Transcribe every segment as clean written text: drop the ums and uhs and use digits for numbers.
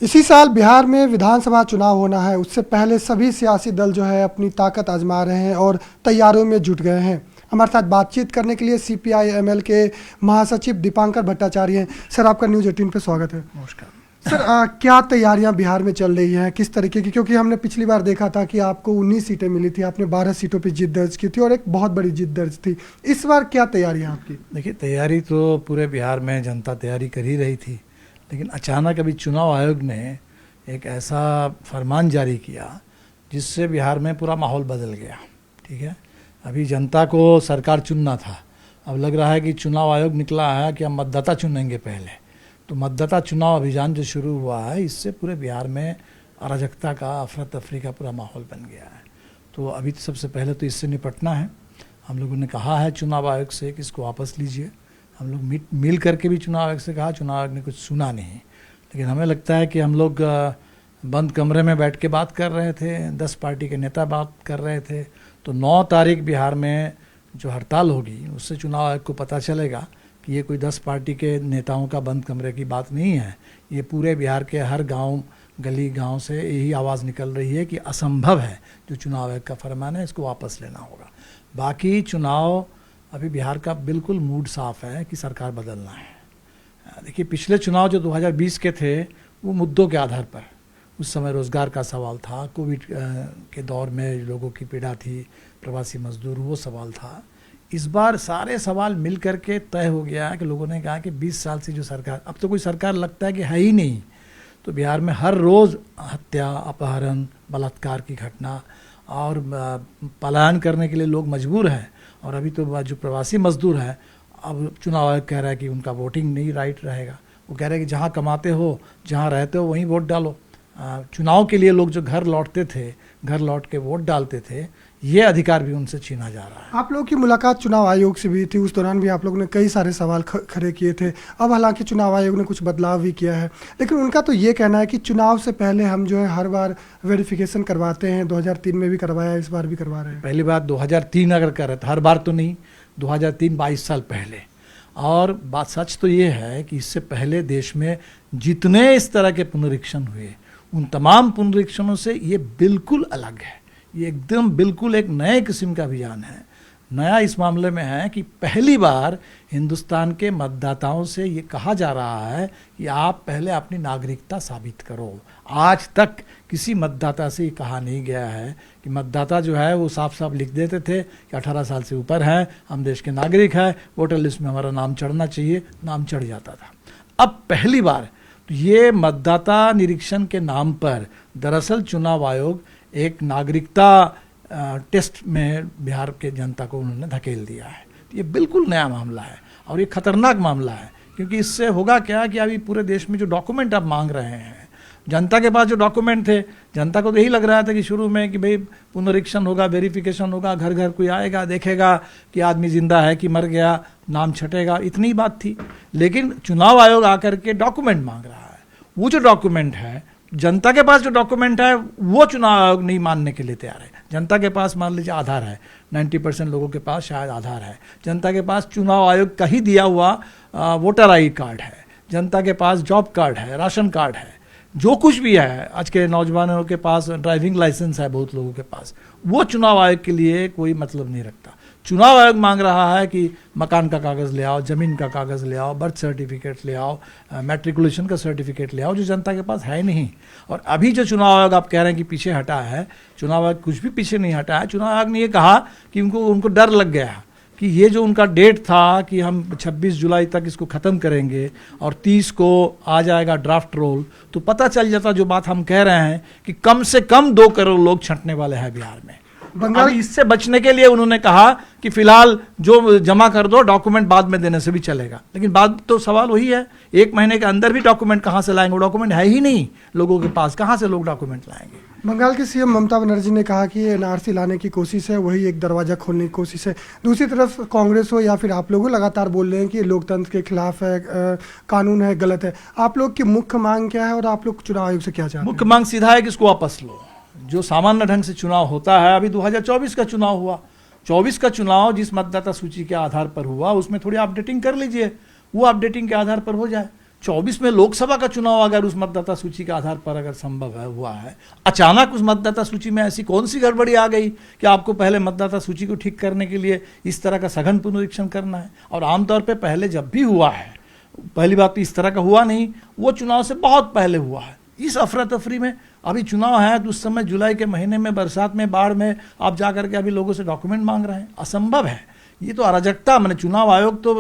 इसी साल बिहार में विधानसभा चुनाव होना है। उससे पहले सभी सियासी दल जो है अपनी ताकत आजमा रहे हैं और तैयारियों में जुट गए हैं। हमारे साथ बातचीत करने के लिए CPI-ML के महासचिव दीपांकर भट्टाचार्य हैं। सर, आपका न्यूज़ 18 पे स्वागत है। नमस्कार सर, क्या तैयारियां बिहार में चल रही हैं, किस तरीके की? क्योंकि हमने पिछली बार देखा था कि आपको 19 सीटें मिली थी, आपने 12 सीटों पर जीत दर्ज की थी और एक बहुत बड़ी जीत दर्ज थी। इस बार क्या तैयारियां आपकी? देखिए, तैयारी तो पूरे बिहार में जनता तैयारी कर ही रही थी, लेकिन अचानक अभी चुनाव आयोग ने एक ऐसा फरमान जारी किया जिससे बिहार में पूरा माहौल बदल गया। ठीक है, अभी जनता को सरकार चुनना था, अब लग रहा है कि चुनाव आयोग निकला है कि हम मतदाता चुनेंगे पहले। तो मतदाता चुनाव अभियान जो शुरू हुआ है, इससे पूरे बिहार में अराजकता का, अफरा तफरी का पूरा माहौल बन गया है। तो अभी तो सबसे पहले तो इससे निपटना है। हम लोगों ने कहा है चुनाव आयोग से कि इसको वापस लीजिए। हम लोग मिल करके भी चुनाव आयोग से कहा, चुनाव आयोग ने कुछ सुना नहीं। लेकिन हमें लगता है कि हम लोग बंद कमरे में बैठ के बात कर रहे थे, 10 पार्टी के नेता बात कर रहे थे। तो 9 तारीख बिहार में जो हड़ताल होगी, उससे चुनाव आयोग को पता चलेगा कि ये कोई 10 पार्टी के नेताओं का बंद कमरे की बात नहीं है। ये पूरे बिहार के हर गांव, गली गांव से यही आवाज़ निकल रही है कि असंभव है जो चुनाव आयोग का फरमान है, इसको वापस लेना होगा। बाकी चुनाव अभी बिहार का बिल्कुल मूड साफ है कि सरकार बदलना है। देखिए, पिछले चुनाव जो 2020 के थे, वो मुद्दों के आधार पर, उस समय रोज़गार का सवाल था, कोविड के दौर में लोगों की पीड़ा थी, प्रवासी मजदूर, वो सवाल था। इस बार सारे सवाल मिल करके तय हो गया है कि लोगों ने कहा कि 20 साल से जो सरकार, अब तो कोई सरकार लगता है कि है ही नहीं। तो बिहार में हर रोज़ हत्या, अपहरण, बलात्कार की घटना और पलायन करने के लिए लोग मजबूर हैं। और अभी तो जो प्रवासी मजदूर हैं, अब चुनाव आयोग कह रहा है कि उनका वोटिंग नहीं राइट रहेगा। वो कह रहे हैं कि जहाँ कमाते हो, जहाँ रहते हो, वहीं वोट डालो। चुनाव के लिए लोग जो घर लौटते थे, घर लौट के वोट डालते थे, ये अधिकार भी उनसे छीना जा रहा है। आप लोगों की मुलाकात चुनाव आयोग से भी थी, उस दौरान भी आप लोगों ने कई सारे सवाल खड़े किए थे। अब हालांकि चुनाव आयोग ने कुछ बदलाव भी किया है, लेकिन उनका तो ये कहना है कि चुनाव से पहले हम जो है हर बार वेरिफिकेशन करवाते हैं। 2003 में भी करवाया, इस बार भी करवा रहे हैं। पहली बात 2003 अगर कर रहे थे, हर बार तो नहीं, 2003 22 साल पहले। और बात सच तो ये है कि इससे पहले देश में जितने इस तरह के पुनरीक्षण हुए, उन तमाम पुनरीक्षणों से ये बिल्कुल अलग है। ये एकदम बिल्कुल एक नए किस्म का अभियान है। नया इस मामले में है कि पहली बार हिंदुस्तान के मतदाताओं से ये कहा जा रहा है कि आप पहले अपनी नागरिकता साबित करो। आज तक किसी मतदाता से ये कहा नहीं गया है कि मतदाता जो है वो साफ साफ लिख देते थे कि 18 साल से ऊपर हैं, हम देश के नागरिक हैं, वोटर लिस्ट में हमारा नाम चढ़ना चाहिए, नाम चढ़ जाता था। अब पहली बार ये मतदाता निरीक्षण के नाम पर दरअसल चुनाव आयोग एक नागरिकता टेस्ट में बिहार के जनता को उन्होंने धकेल दिया है। ये बिल्कुल नया मामला है और ये खतरनाक मामला है, क्योंकि इससे होगा क्या कि अभी पूरे देश में जो डॉक्यूमेंट आप मांग रहे हैं, जनता के पास जो डॉक्यूमेंट थे, जनता को तो यही लग रहा था कि शुरू में कि भाई पुनरीक्षण होगा, वेरिफिकेशन होगा, घर घर कोई आएगा, देखेगा कि आदमी जिंदा है कि मर गया, नाम छटेगा, इतनी बात थी। लेकिन चुनाव आयोग आकर के डॉक्यूमेंट मांग रहा है। वो जो डॉक्यूमेंट है, जनता के पास जो डॉक्यूमेंट है, वो चुनाव आयोग नहीं मानने के लिए तैयार है। जनता के पास मान लीजिए आधार है, 90% लोगों के पास शायद आधार है। जनता के पास चुनाव आयोग का ही दिया हुआ वोटर आई कार्ड है, जनता के पास जॉब कार्ड है, राशन कार्ड है, जो कुछ भी है। आज के नौजवानों के पास ड्राइविंग लाइसेंस है, बहुत लोगों के पास। वो चुनाव आयोग के लिए कोई मतलब नहीं रखता। चुनाव आयोग मांग रहा है कि मकान का कागज़ ले आओ, ज़मीन का कागज़ ले आओ, बर्थ सर्टिफिकेट ले आओ, मैट्रिकुलेशन का सर्टिफिकेट ले आओ, जो जनता के पास है नहीं। और अभी जो चुनाव आयोग आप कह रहे हैं कि पीछे हटा है, चुनाव आयोग कुछ भी पीछे नहीं हटा है। चुनाव आयोग ने ये कहा कि उनको डर लग गया कि ये जो उनका डेट था कि हम 26 जुलाई तक इसको ख़त्म करेंगे और 30 को आ जाएगा ड्राफ्ट रोल, तो पता चल जाता जो बात हम कह रहे हैं कि कम से कम 2 करोड़ लोग छंटने वाले हैं बिहार में। बंगाल इससे बचने के लिए उन्होंने कहा कि फिलहाल जो जमा कर दो, डॉक्यूमेंट बाद में देने से भी चलेगा। लेकिन बात तो सवाल वही है, 1 महीने के अंदर भी डॉक्यूमेंट कहाँ से लाएंगे? डॉक्यूमेंट है ही नहीं लोगों के पास, कहाँ से लोग डॉक्यूमेंट लाएंगे? बंगाल की CM ममता बनर्जी ने कहा कि NRC लाने की कोशिश है, वही एक दरवाजा खोलने की कोशिश है। दूसरी तरफ कांग्रेस हो या फिर आप लोग लगातार बोल रहे हैं कि लोकतंत्र के खिलाफ है, कानून है, गलत है। आप लोग की मुख्य मांग क्या है और आप लोग चुनाव आयोग से क्या चाहते हैं? मुख्य मांग सीधा है कि इसको वापस लो। जो सामान्य ढंग से चुनाव होता है, अभी 2024 का चुनाव हुआ, 24 का चुनाव जिस मतदाता सूची के आधार पर हुआ, उसमें थोड़ी अपडेटिंग कर लीजिए, वो अपडेटिंग के आधार पर हो जाए। 24 में लोकसभा का चुनाव अगर उस मतदाता सूची के आधार पर अगर संभव है हुआ है, अचानक उस मतदाता सूची में ऐसी कौन सी गड़बड़ी आ गई कि आपको पहले मतदाता सूची को ठीक करने के लिए इस तरह का सघन पुनरीक्षण करना है। और आमतौर पे पहले जब भी हुआ है, पहली बात तो इस तरह का हुआ नहीं, वो चुनाव से बहुत पहले हुआ है। इस अफरा तफरी में अभी चुनाव है तो उस समय जुलाई के महीने में, बरसात में, बाढ़ में आप जा करके अभी लोगों से डॉक्यूमेंट मांग रहे हैं, असंभव है। ये तो अराजकता, मैंने चुनाव आयोग तो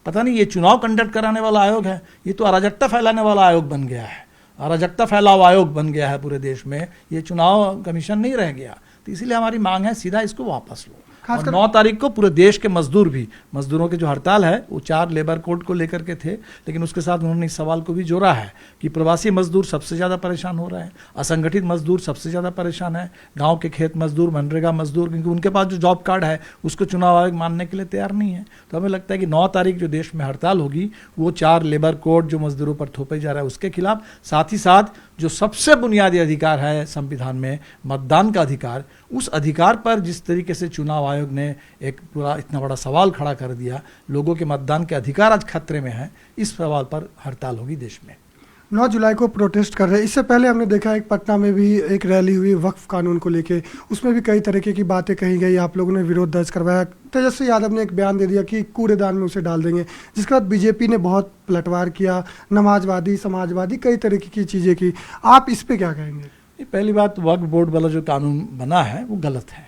पता नहीं ये चुनाव कंडक्ट कराने वाला आयोग है, ये तो अराजकता फैलाने वाला आयोग बन गया है, अराजकता फैलाव आयोग बन गया है पूरे देश में, ये चुनाव कमीशन नहीं रह गया। तो इसीलिए हमारी मांग है सीधा इसको वापस लो। और 9 तारीख को पूरे देश के मजदूर भी, मजदूरों के जो हड़ताल है वो 4 लेबर कोड को लेकर के थे, लेकिन उसके साथ उन्होंने इस सवाल को भी जोड़ा है कि प्रवासी मजदूर सबसे ज़्यादा परेशान हो रहे हैं, असंगठित मजदूर सबसे ज़्यादा परेशान है, गांव के खेत मजदूर, मनरेगा मजदूर, क्योंकि उनके पास जो जॉब कार्ड है उसको चुनाव आयोग मानने के लिए तैयार नहीं है। तो हमें लगता है कि 9 तारीख जो देश में हड़ताल होगी वो 4 लेबर कोड जो मजदूरों पर थोपे जा रहा है उसके खिलाफ, साथ ही साथ जो सबसे बुनियादी अधिकार है संविधान में, मतदान का अधिकार, उस अधिकार पर जिस तरीके से चुनाव आयोग ने एक पूरा इतना बड़ा सवाल खड़ा कर दिया, लोगों के मतदान के अधिकार आज खतरे में है, इस सवाल पर हड़ताल होगी देश में। 9 जुलाई को प्रोटेस्ट कर रहे हैं। इससे पहले हमने देखा एक पटना में भी एक रैली हुई वक्फ कानून को लेके, उसमें भी कई तरीके की बातें कही गई, आप लोगों ने विरोध दर्ज करवाया। तेजस्वी यादव ने एक बयान दे दिया कि कूड़ेदान में उसे डाल देंगे, जिसके बाद बीजेपी ने बहुत पलटवार किया, नमाजवादी, समाजवादी, कई तरीके की चीज़ें की। आप इस पर क्या कहेंगे? पहली बात, वक्फ बोर्ड वाला जो कानून बना है वो गलत है।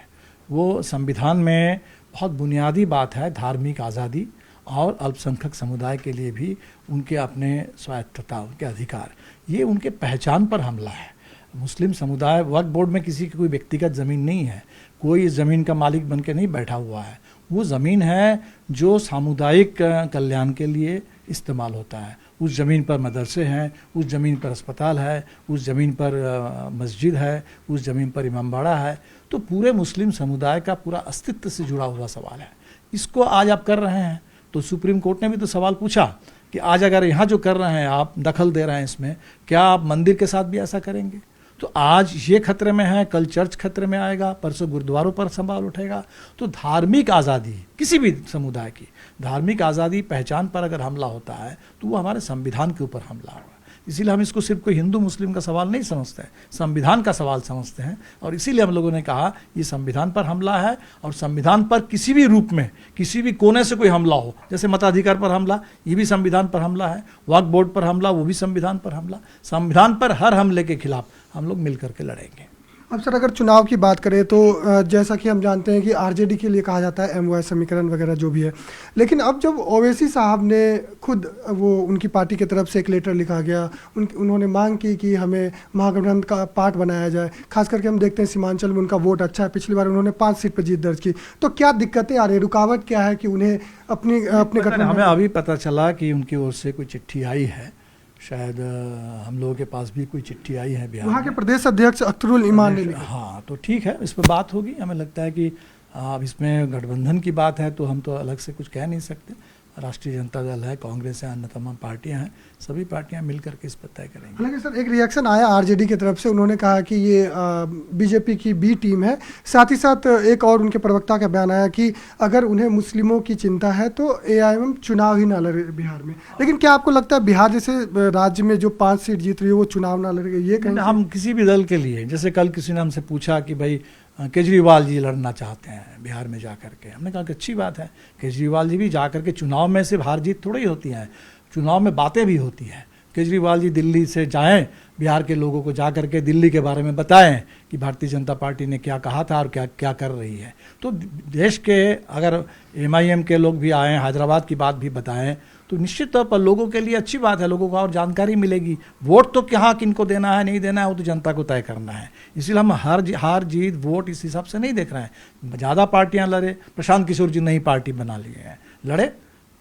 वो संविधान में बहुत बुनियादी बात है, धार्मिक आज़ादी और अल्पसंख्यक समुदाय के लिए भी उनके अपने स्वायत्तता, उनके अधिकार, ये उनके पहचान पर हमला है। मुस्लिम समुदाय, वक्फ बोर्ड में किसी की कोई व्यक्तिगत ज़मीन नहीं है, कोई इस ज़मीन का मालिक बन के नहीं बैठा हुआ है। वो ज़मीन है जो सामुदायिक कल्याण के लिए इस्तेमाल होता है। उस ज़मीन पर मदरसे हैं, उस ज़मीन पर अस्पताल है, उस ज़मीन पर मस्जिद है, उस ज़मीन पर इमामबाड़ा है। तो पूरे मुस्लिम समुदाय का पूरा अस्तित्व से जुड़ा हुआ सवाल है। इसको आज आप कर रहे हैं तो सुप्रीम कोर्ट ने भी तो सवाल पूछा कि आज अगर यहाँ जो कर रहे हैं आप, दखल दे रहे हैं इसमें, क्या आप मंदिर के साथ भी ऐसा करेंगे? तो आज ये खतरे में है, कल चर्च खतरे में आएगा, परसों गुरुद्वारों पर सवाल उठेगा। तो धार्मिक आज़ादी, किसी भी समुदाय की धार्मिक आज़ादी, पहचान पर अगर हमला होता है तो वो हमारे संविधान के ऊपर हमला होगा। इसीलिए हम इसको सिर्फ कोई हिंदू मुस्लिम का सवाल नहीं समझते हैं, संविधान का सवाल समझते हैं। और इसीलिए हम लोगों ने कहा ये संविधान पर हमला है, और संविधान पर किसी भी रूप में, किसी भी कोने से कोई हमला हो, जैसे मताधिकार पर हमला, ये भी संविधान पर हमला है, वक्फ बोर्ड पर हमला, वो भी संविधान पर हमला। संविधान पर हर हमले के खिलाफ हम लोग मिल करके लड़ेंगे। अब सर, अगर चुनाव की बात करें तो जैसा कि हम जानते हैं कि आरजेडी के लिए कहा जाता है एमओआई समीकरण वगैरह जो भी है, लेकिन अब जब ओवैसी साहब ने खुद, वो उनकी पार्टी की तरफ से एक लेटर लिखा गया, उन्होंने मांग की कि हमें महागठबंधन का पार्ट बनाया जाए। खास करके हम देखते हैं सीमांचल में उनका वोट अच्छा है, पिछली बार उन्होंने 5 सीट पर जीत दर्ज की। तो क्या दिक्कतें आ रही, रुकावट क्या है कि उन्हें अपने गठबंधन? हमें अभी पता चला कि उनकी ओर से कोई चिट्ठी आई है, शायद हम लोगों के पास भी कोई चिट्ठी आई है बिहार वहाँ के प्रदेश अध्यक्ष अख्तरुल ईमान ने लिखा। हाँ, तो ठीक है, इस पर बात होगी। हमें लगता है कि अब इसमें गठबंधन की बात है तो हम तो अलग से कुछ कह नहीं सकते। राष्ट्रीय जनता दल है, कांग्रेस है, अन्य तमाम पार्टियां हैं, सभी पार्टियां मिलकर के इस पर तय करेंगी। हालांकि सर, एक रिएक्शन आया आरजेडी की तरफ से, उन्होंने कहा कि ये बीजेपी की बी टीम है। साथ ही साथ एक और उनके प्रवक्ता का बयान आया कि अगर उन्हें मुस्लिमों की चिंता है तो एआईएम चुनाव ही ना लड़े बिहार में। लेकिन क्या आपको लगता है बिहार जैसे राज्य में जो 5 सीट जीत रही है वो चुनाव ना लड़ेगी? ये कहें हम किसी भी दल के लिए, जैसे कल किसी ने हमसे पूछा कि भाई केजरीवाल जी लड़ना चाहते हैं बिहार में जा करके, हमने कहा कि अच्छी बात है, केजरीवाल जी भी जा करके, चुनाव में सिर्फ हार जीत थोड़ी होती है, चुनाव में बातें भी होती हैं। केजरीवाल जी दिल्ली से जाएं, बिहार के लोगों को जा करके दिल्ली के बारे में बताएं कि भारतीय जनता पार्टी ने क्या कहा था और क्या क्या कर रही है। तो देश के अगर एमआईएम के लोग भी आएँ, हैदराबाद की बात भी बताएं, तो निश्चित तौर पर लोगों के लिए अच्छी बात है, लोगों को और जानकारी मिलेगी। वोट तो क्या किनको देना है, नहीं देना है, वो तो जनता को तय करना है। इसलिए हम हार जीत वोट इस हिसाब से नहीं देख रहे हैं। ज़्यादा पार्टियां लड़े, प्रशांत किशोर जी नई पार्टी बना लिए हैं, लड़े,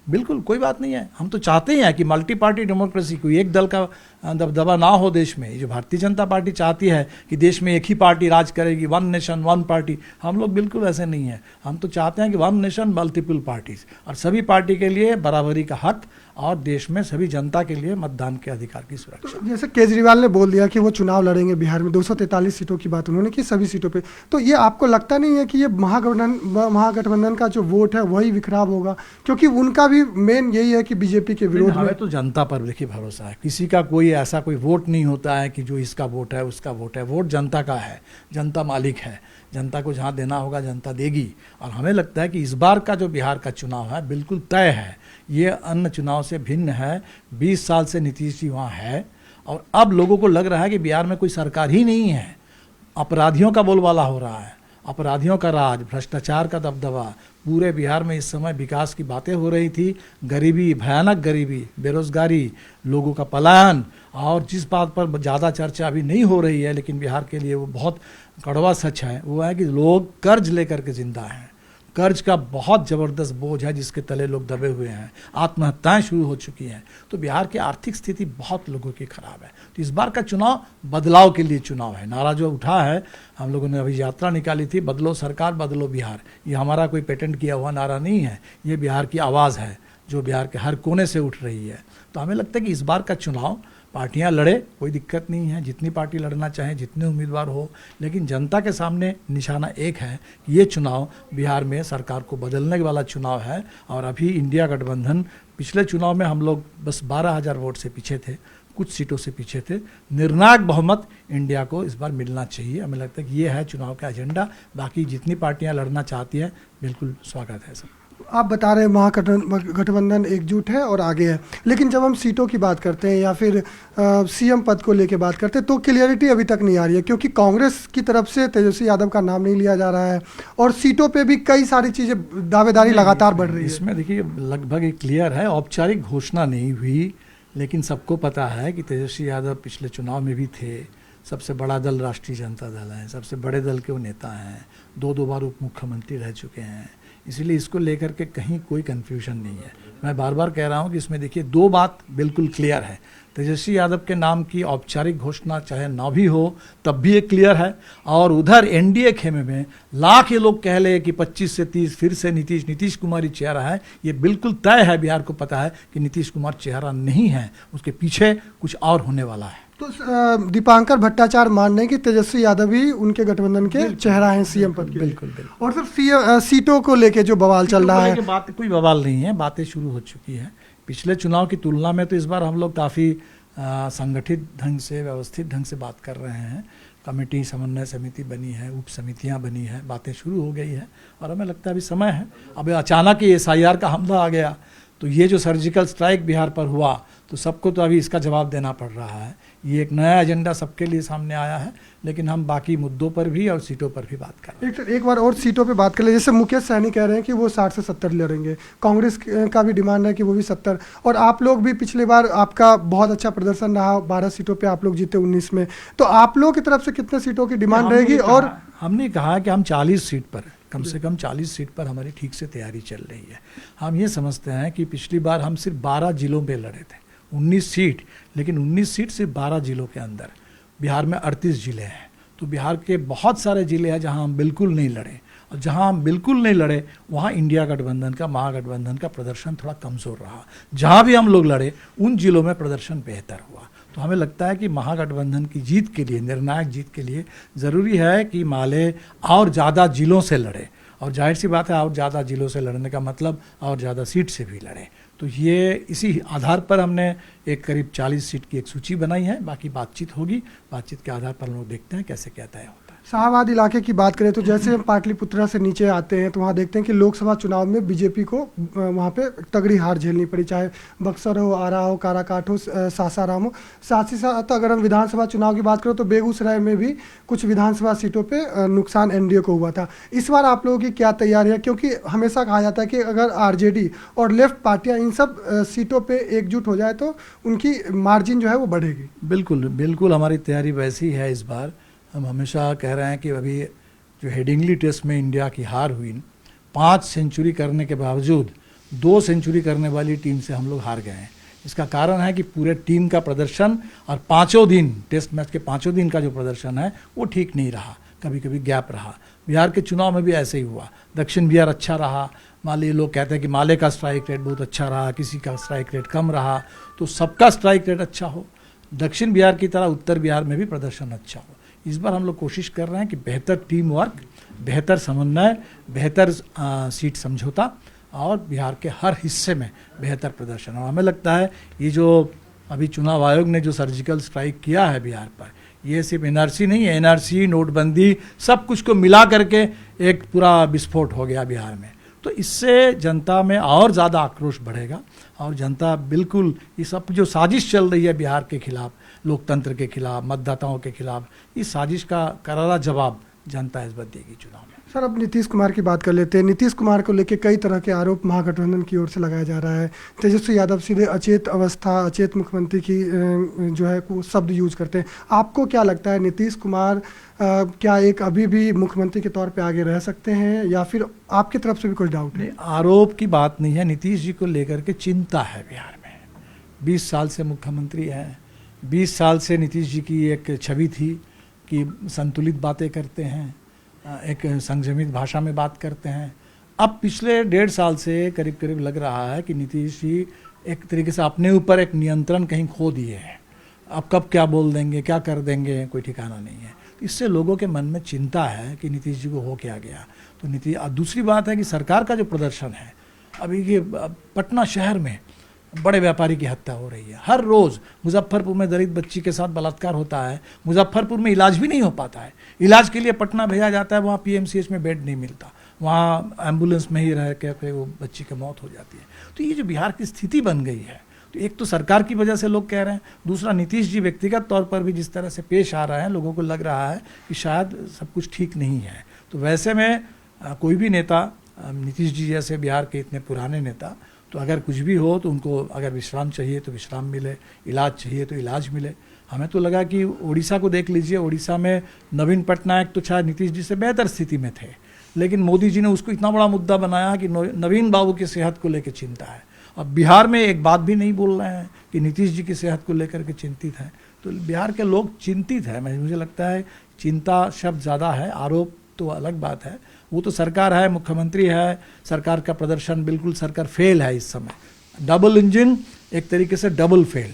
बिल्कुल कोई बात नहीं है। हम तो चाहते हैं कि मल्टी पार्टी डेमोक्रेसी, कोई एक दल का दबदबा ना हो देश में। जो भारतीय जनता पार्टी चाहती है कि देश में एक ही पार्टी राज करेगी, 1 नेशन 1 पार्टी, हम लोग बिल्कुल ऐसे नहीं है। हम तो चाहते हैं कि 1 नेशन मल्टीपल पार्टीज, और सभी पार्टी के लिए बराबरी का हक और देश में सभी जनता के लिए मतदान के अधिकार की सुरक्षा। जैसे केजरीवाल ने बोल दिया कि वो चुनाव लड़ेंगे बिहार में, 243 सीटों की बात उन्होंने की सभी सीटों पे, तो ये आपको लगता नहीं है कि ये महागठबंधन का जो वोट है वही विखराब होगा? क्योंकि उनका भी मेन यही है कि बीजेपी के विरोध में। हमें तो जनता पर देखिए भरोसा है, किसी का कोई ऐसा कोई वोट नहीं होता है कि जो इसका वोट है उसका वोट है। वोट जनता का है, जनता मालिक है, जनता को जहाँ देना होगा जनता देगी। और हमें लगता है कि इस बार का जो बिहार का चुनाव है बिल्कुल तय है, ये अन्य चुनाव से भिन्न है। 20 साल से नीतीश जी वहाँ है और अब लोगों को लग रहा है कि बिहार में कोई सरकार ही नहीं है, अपराधियों का बोलबाला हो रहा है, अपराधियों का राज, भ्रष्टाचार का दबदबा। पूरे बिहार में इस समय विकास की बातें हो रही थी, गरीबी, भयानक गरीबी, बेरोजगारी, लोगों का पलायन, और जिस बात पर ज़्यादा चर्चा अभी नहीं हो रही है लेकिन बिहार के लिए वो बहुत कड़वा सच है, वो है कि लोग कर्ज लेकर के जिंदा हैं। कर्ज का बहुत ज़बरदस्त बोझ है जिसके तले लोग दबे हुए हैं, आत्महत्याएं शुरू हो चुकी हैं। तो बिहार की आर्थिक स्थिति बहुत लोगों की खराब है। तो इस बार का चुनाव बदलाव के लिए चुनाव है। नारा जो उठा है, हम लोगों ने अभी यात्रा निकाली थी, बदलो सरकार बदलो बिहार, ये हमारा कोई पेटेंट किया हुआ नारा नहीं है, ये बिहार की आवाज़ है जो बिहार के हर कोने से उठ रही है। तो हमें लगता है कि इस बार का चुनाव पार्टियां लड़े, कोई दिक्कत नहीं है, जितनी पार्टी लड़ना चाहे, जितने उम्मीदवार हो, लेकिन जनता के सामने निशाना एक है कि ये चुनाव बिहार में सरकार को बदलने वाला चुनाव है। और अभी इंडिया गठबंधन, पिछले चुनाव में हम लोग बस 12,000 वोट से पीछे थे, कुछ सीटों से पीछे थे। निर्णायक बहुमत इंडिया को इस बार मिलना चाहिए। हमें लगता है कि ये है चुनाव का एजेंडा। बाकी जितनी पार्टियां लड़ना चाहती हैं बिल्कुल स्वागत है सब। आप बता रहे हैं महागठबंधन एकजुट है और आगे है, लेकिन जब हम सीटों की बात करते हैं या फिर सीएम पद को लेकर बात करते हैं तो क्लियरिटी अभी तक नहीं आ रही है, क्योंकि कांग्रेस की तरफ से तेजस्वी यादव का नाम नहीं लिया जा रहा है और सीटों पे भी कई सारी चीज़ें, दावेदारी लगातार बढ़ रही है। इसमें देखिए लगभग एक क्लियर है, औपचारिक घोषणा नहीं हुई, लेकिन सबको पता है कि तेजस्वी यादव पिछले चुनाव में भी थे। सबसे बड़ा दल राष्ट्रीय जनता दल है, सबसे बड़े दल के वो नेता हैं, 2 बार उप मुख्यमंत्री रह चुके हैं, इसलिए इसको लेकर के कहीं कोई कन्फ्यूजन नहीं है। मैं बार बार कह रहा हूँ कि इसमें देखिए 2 बात बिल्कुल क्लियर है। तेजस्वी यादव के नाम की औपचारिक घोषणा चाहे ना भी हो तब भी ये क्लियर है, और उधर एनडीए खेमे में लाख ये लोग कह ले कि 25 से 30 फिर से नीतीश कुमार ही चेहरा है, ये बिल्कुल तय है। बिहार को पता है कि नीतीश कुमार चेहरा नहीं है, उसके पीछे कुछ और होने वाला है। तो दीपांकर भट्टाचार्य मान रहे हैं कि तेजस्वी यादव ही उनके गठबंधन के चेहरा हैं सीएम पद के। बिल्कुल। और सर सीटों को लेके जो बवाल चल रहा है, बात कोई बवाल नहीं है, बातें शुरू हो चुकी है। पिछले चुनाव की तुलना में तो इस बार हम लोग काफ़ी संगठित ढंग से, व्यवस्थित ढंग से बात कर रहे हैं। कमेटी, समन्वय समिति बनी है, उप समितियाँ बनी है, बातें शुरू हो गई है और हमें लगता है अभी समय है। अब अचानक ही SIR का हमला आ गया, तो ये जो सर्जिकल स्ट्राइक बिहार पर हुआ तो सबको तो अभी इसका जवाब देना पड़ रहा है। ये एक नया एजेंडा सबके लिए सामने आया है, लेकिन हम बाकी मुद्दों पर भी और सीटों पर भी बात कर रहे हैं। एक बार और सीटों पे बात कर ले, जैसे मुकेश सहनी कह रहे हैं कि वो 60 से 70 लड़ेंगे, कांग्रेस का भी डिमांड है कि वो भी 70, और आप लोग भी पिछली बार आपका बहुत अच्छा प्रदर्शन रहा, 12 सीटों पे आप लोग जीते 19 में, तो आप लोग की तरफ से कितने सीटों की डिमांड रहेगी? और हमने कहा कि हम 40 सीट पर, कम से कम 40 सीट पर हमारी ठीक से तैयारी चल रही है। हम ये समझते हैं कि पिछली बार हम सिर्फ 12 जिलों पे लड़े थे, 19 सीट, लेकिन 19 सीट सिर्फ 12 जिलों के अंदर। बिहार में 38 जिले हैं, तो बिहार के बहुत सारे जिले हैं जहां हम बिल्कुल नहीं लड़े, और जहां हम बिल्कुल नहीं लड़े वहां इंडिया गठबंधन का, महागठबंधन का प्रदर्शन थोड़ा कमज़ोर रहा। जहां भी हम लोग लड़े उन जिलों में प्रदर्शन बेहतर हुआ। तो हमें लगता है कि महागठबंधन की जीत के लिए, निर्णायक जीत के लिए ज़रूरी है कि माले और ज़्यादा जिलों से लड़े, और जाहिर सी बात है और ज़्यादा जिलों से लड़ने का मतलब और ज़्यादा सीट से भी लड़े। तो ये इसी आधार पर हमने एक करीब 40 सीट की एक सूची बनाई है। बाकी बातचीत होगी, बातचीत के आधार पर हम लोग देखते हैं कैसे क्या तय होता है। शाहबाद इलाके की बात करें तो जैसे हम पाटलिपुत्रा से नीचे आते हैं तो वहाँ देखते हैं कि लोकसभा चुनाव में बीजेपी को वहाँ पे तगड़ी हार झेलनी पड़ी, चाहे बक्सर हो, आरा हो, काराकाट हो, सासाराम हो। साथ ही साथ अगर हम विधानसभा चुनाव की बात करें तो बेगूसराय में भी कुछ विधानसभा सीटों पे नुकसान एनडीए को हुआ था। इस बार आप लोगों की क्या तैयारी है? क्योंकि हमेशा कहा जाता है कि अगर आरजेडी और लेफ्ट पार्टियाँ इन सब सीटों पर एकजुट हो जाए तो उनकी मार्जिन जो है वो बढ़ेगी। बिल्कुल बिल्कुल, हमारी तैयारी वैसी है। इस बार हम हमेशा कह रहे हैं कि अभी जो हेडिंगली टेस्ट में इंडिया की हार हुई, 5 सेंचुरी करने के बावजूद 2 सेंचुरी करने वाली टीम से हम लोग हार गए हैं। इसका कारण है कि पूरे टीम का प्रदर्शन और 5 दिन, टेस्ट मैच के 5 दिन का जो प्रदर्शन है वो ठीक नहीं रहा। कभी कभी गैप रहा। बिहार के चुनाव में भी ऐसे ही हुआ। दक्षिण बिहार अच्छा रहा, मान लीजिए लोग कहते हैं कि माले का स्ट्राइक रेट बहुत अच्छा रहा, किसी का स्ट्राइक रेट कम रहा, तो सबका स्ट्राइक रेट अच्छा हो। दक्षिण बिहार की तरह उत्तर बिहार में भी प्रदर्शन अच्छा हो। इस बार हम लोग कोशिश कर रहे हैं कि बेहतर टीम वर्क, बेहतर समन्वय, बेहतर सीट समझौता और बिहार के हर हिस्से में बेहतर प्रदर्शन। और हमें लगता है ये जो अभी चुनाव आयोग ने जो सर्जिकल स्ट्राइक किया है बिहार पर, ये सिर्फ एनआरसी नहीं है, एनआरसी, नोटबंदी, सब कुछ को मिला करके एक पूरा विस्फोट हो गया बिहार में। तो इससे जनता में और ज़्यादा आक्रोश बढ़ेगा और जनता बिल्कुल ये सब जो साजिश चल रही है बिहार के खिलाफ, लोकतंत्र के खिलाफ, मतदाताओं के खिलाफ, इस साजिश का करारा जवाब जनता इस बार देगी चुनाव में। सर, अब नीतीश कुमार की बात कर लेते हैं। नीतीश कुमार को लेकर कई तरह के आरोप महागठबंधन की ओर से लगाया जा रहा है। तेजस्वी यादव सीधे अचेत अवस्था, अचेत मुख्यमंत्री की जो है वो शब्द यूज करते हैं। आपको क्या लगता है, नीतीश कुमार क्या एक अभी भी मुख्यमंत्री के तौर पे आगे रह सकते हैं या फिर आपकी तरफ से भी कोई डाउट है? आरोप की बात नहीं है, नीतीश जी को लेकर के चिंता है बिहार में। 20 साल से मुख्यमंत्री हैं, 20 साल से नीतीश जी की एक छवि थी कि संतुलित बातें करते हैं, एक संयमित भाषा में बात करते हैं। अब पिछले 1.5 साल से करीब करीब लग रहा है कि नीतीश जी एक तरीके से अपने ऊपर एक नियंत्रण कहीं खो दिए हैं। अब कब क्या बोल देंगे, क्या कर देंगे, कोई ठिकाना नहीं है। तो इससे लोगों के मन में चिंता है कि नीतीश जी को हो क्या गया। तो नीतीश, दूसरी बात है कि सरकार का जो प्रदर्शन है, अभी ये पटना शहर में बड़े व्यापारी की हत्या हो रही है। हर रोज़ मुजफ्फरपुर में दलित बच्ची के साथ बलात्कार होता है, मुजफ्फरपुर में इलाज भी नहीं हो पाता है, इलाज के लिए पटना भेजा जाता है, वहाँ पीएमसीएच में बेड नहीं मिलता, वहाँ एम्बुलेंस में ही रह के वो बच्ची की मौत हो जाती है। तो ये जो बिहार की स्थिति बन गई है, तो एक तो सरकार की वजह से लोग कह रहे हैं, दूसरा नीतीश जी व्यक्तिगत तौर पर भी जिस तरह से पेश आ रहे हैं, लोगों को लग रहा है कि शायद सब कुछ ठीक नहीं है। तो वैसे में कोई भी नेता, नीतीश जी जैसे बिहार के इतने पुराने नेता, तो अगर कुछ भी हो तो उनको अगर विश्राम चाहिए तो विश्राम मिले, इलाज चाहिए तो इलाज मिले। हमें तो लगा कि उड़ीसा को देख लीजिए, उड़ीसा में नवीन पटनायक तो शायद नीतीश जी से बेहतर स्थिति में थे, लेकिन मोदी जी ने उसको इतना बड़ा मुद्दा बनाया कि नवीन बाबू की सेहत को लेकर चिंता है। अब बिहार में एक बात भी नहीं बोल रहे हैं कि नीतीश जी की सेहत को लेकर के चिंतित हैं। तो बिहार के लोग चिंतित हैं। मुझे लगता है चिंता शब्द ज़्यादा है, आरोप तो अलग बात है। वो तो सरकार है, मुख्यमंत्री है, सरकार का प्रदर्शन बिल्कुल सरकार फेल है इस समय। डबल इंजन, एक तरीके से double fail,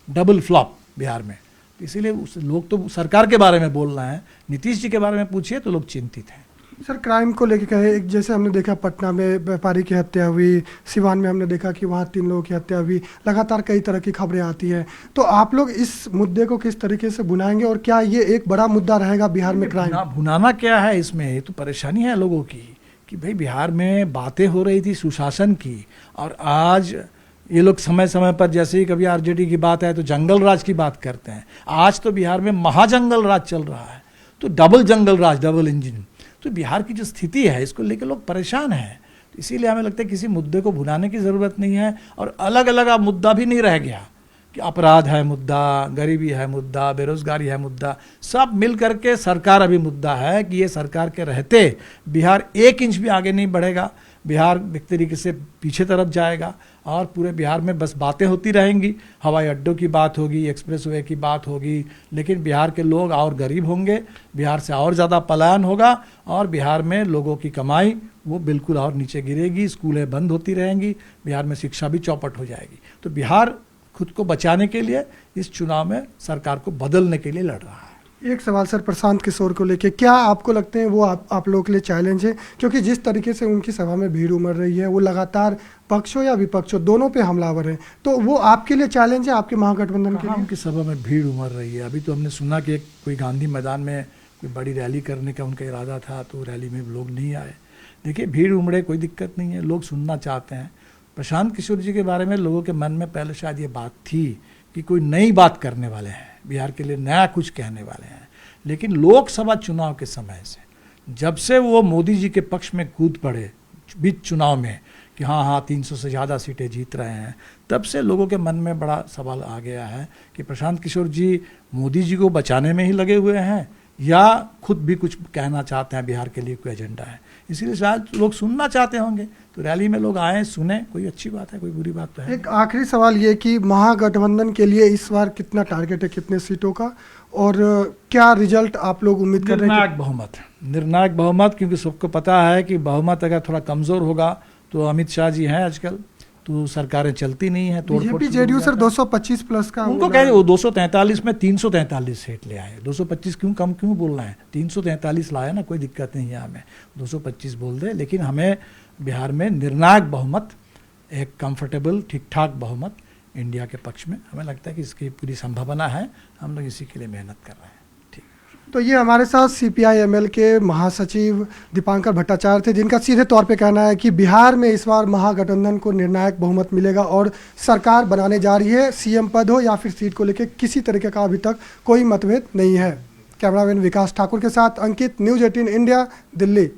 double flop Bihar में। इसीलिए लोग तो सरकार के बारे में बोल रहे हैं, नीतीश जी के बारे में पूछिए तो लोग चिंतित हैं। सर, क्राइम को लेकर कहे, एक जैसे हमने देखा पटना में व्यापारी की हत्या हुई, सिवान में हमने देखा कि वहाँ 3 लोगों की हत्या हुई, लगातार कई तरह की खबरें आती हैं। तो आप लोग इस मुद्दे को किस तरीके से भुनाएंगे और क्या ये एक बड़ा मुद्दा रहेगा बिहार में क्राइम? भुनाना क्या है इसमें, ये तो परेशानी है लोगों की कि भाई बिहार में बातें हो रही थी सुशासन की, और आज ये लोग समय समय पर जैसे ही कभी आरजेडी की बात है तो जंगल राज की बात करते हैं। आज तो बिहार में महाजंगल राज चल रहा है, तो डबल जंगल राज, डबल इंजन। तो बिहार की जो स्थिति है इसको लेकर लोग परेशान हैं। तो इसीलिए हमें लगता है किसी मुद्दे को भुनाने की ज़रूरत नहीं है, और अलग अलग अब मुद्दा भी नहीं रह गया कि अपराध है मुद्दा, गरीबी है मुद्दा, बेरोजगारी है मुद्दा, सब मिल करके सरकार अभी मुद्दा है कि ये सरकार के रहते बिहार 1 इंच भी आगे नहीं बढ़ेगा। बिहार एक तरीके से पीछे तरफ जाएगा और पूरे बिहार में बस बातें होती रहेंगी, हवाई अड्डों की बात होगी, एक्सप्रेसवे की बात होगी, लेकिन बिहार के लोग और गरीब होंगे, बिहार से और ज़्यादा पलायन होगा, और बिहार में लोगों की कमाई वो बिल्कुल और नीचे गिरेगी, स्कूलें बंद होती रहेंगी, बिहार में शिक्षा भी चौपट हो जाएगी। तो बिहार खुद को बचाने के लिए इस चुनाव में सरकार को बदलने के लिए लड़ रहा है। एक सवाल सर, प्रशांत किशोर को लेके, क्या आपको लगते हैं वो आप लोगों के लिए चैलेंज है? क्योंकि जिस तरीके से उनकी सभा में भीड़ उमड़ रही है, वो लगातार पक्षों या विपक्षों दोनों पे हमलावर हैं, तो वो आपके लिए चैलेंज है, आपके महागठबंधन के लिए? उनकी सभा में भीड़ उमड़ रही है। अभी तो हमने सुना कि कोई गांधी मैदान में कोई बड़ी रैली करने का उनका इरादा था, तो रैली में लोग नहीं आए। देखिए, भीड़ उमड़े कोई दिक्कत नहीं है, लोग सुनना चाहते हैं। प्रशांत किशोर जी के बारे में लोगों के मन में पहले शायद ये बात थी कि कोई नई बात करने वाले हैं, बिहार के लिए नया कुछ कहने वाले हैं। लेकिन लोकसभा चुनाव के समय से जब से वो मोदी जी के पक्ष में कूद पड़े बीच चुनाव में कि हाँ 300 से ज़्यादा सीटें जीत रहे हैं, तब से लोगों के मन में बड़ा सवाल आ गया है कि प्रशांत किशोर जी मोदी जी को बचाने में ही लगे हुए हैं या खुद भी कुछ कहना चाहते हैं, बिहार के लिए कोई एजेंडा है, इसीलिए शायद लोग सुनना चाहते होंगे। तो रैली में लोग आए, सुने, कोई अच्छी बात है, कोई बुरी बात तो है। एक आखिरी सवाल ये कि महागठबंधन के लिए इस बार कितना टारगेट है, कितने सीटों का, और क्या रिजल्ट आप लोग उम्मीद कर रहे हैं? निर्णायक बहुमत, क्योंकि सबको पता है कि बहुमत अगर थोड़ा कमज़ोर होगा तो अमित शाह जी हैं आजकल, तो सरकारें चलती नहीं है, बीजेपी जेडीयू सर 225 प्लस का उनको कह वो 243 में 343 सीट ले आए। 225 क्यों बोल रहे हैं, 343 लाए ना, कोई दिक्कत नहीं है हमें, 225 बोल दे, लेकिन हमें बिहार में निर्णायक बहुमत, एक कंफर्टेबल ठीक ठाक बहुमत इंडिया के पक्ष में हमें लगता है कि इसकी पूरी संभावना है। हम लोग इसी के लिए मेहनत कर रहे हैं। तो ये हमारे साथ CPI-ML के महासचिव दीपांकर भट्टाचार्य थे, जिनका सीधे तौर पे कहना है कि बिहार में इस बार महागठबंधन को निर्णायक बहुमत मिलेगा और सरकार बनाने जा रही है। CM पद हो या फिर सीट को लेकर किसी तरीके का अभी तक कोई मतभेद नहीं है। कैमरामैन विकास ठाकुर के साथ अंकित, न्यूज़ 18 इंडिया, दिल्ली।